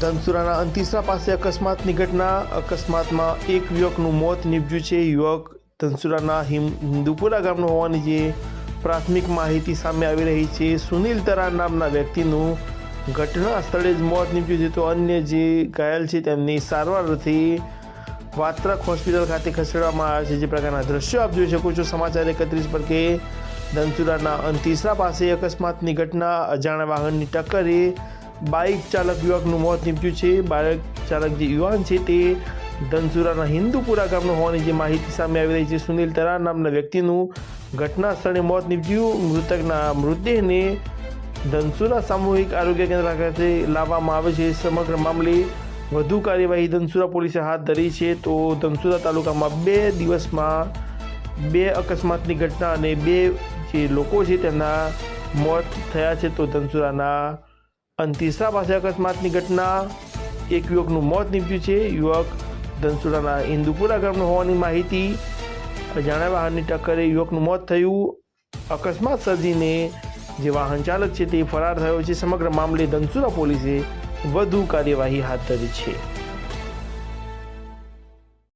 ધનસુરાના અંતિસરા પાસે અકસ્માતની ઘટના. અકસ્માતમાં એક યુવકનું મોત નીપજ્યું છે. યુવક ધનસુરાના હિન્દુપુરા ગામનો હોવાની જે પ્રાથમિક માહિતી સામે આવી રહી છે. સુનિલ તરા નામના વ્યક્તિનું ઘટના સ્થળે જ મોત નીપજ્યું છે, તો અન્ય જે ઘાયલ છે તેમની સારવાર અર્થે વાત્રક હોસ્પિટલ ખાતે ખસેડવામાં આવ્યા છે. જે પ્રકારના દ્રશ્યો આપ જોઈ શકો છો સમાચાર 31 પર કે ધનસુરાના અંતિસરા પાસે અકસ્માતની ઘટના. અજાણ્યા વાહનની ટક્કરે બાઇક ચાલક યુવકનું મોત નીપજ્યું છે. બાઇક ચાલક જે યુવાન છે તે ધનસુરાના હિન્દુપુરા ગામનો હોવાની જે માહિતી સામે આવી રહી છે. સુનિલ તરા નામના વ્યક્તિનું ઘટના સ્થળે મોત નીપજ્યું. મૃતકના મૃતદેહને ધનસુરા સામૂહિક આરોગ્ય કેન્દ્ર ખાતે લાવવામાં આવે છે. સમગ્ર મામલે વધુ કાર્યવાહી ધનસુરા પોલીસે હાથ ધરી છે. તો ધનસુરા તાલુકામાં 2 દિવસમાં 2 અકસ્માતની ઘટના અને 2 જે લોકો છે તેમના મોત થયા છે. તો ધનસુરાના અંતિસરા પાસે અકસ્માતની ઘટના, એક યુવકનું મોત નીપજ્યું છે. યુવક ધનસુરાના હિન્દુપુરા ગામનો હોવાની માહિતી. અજાણ્યા વાહનની ટક્કરે યુવકનું મોત થયું. અકસ્માત સર્જીને જે વાહન ચાલક છે તે ફરાર થયો છે. સમગ્ર મામલે ધનસુરા પોલીસે વધુ કાર્યવાહી હાથ ધરી છે.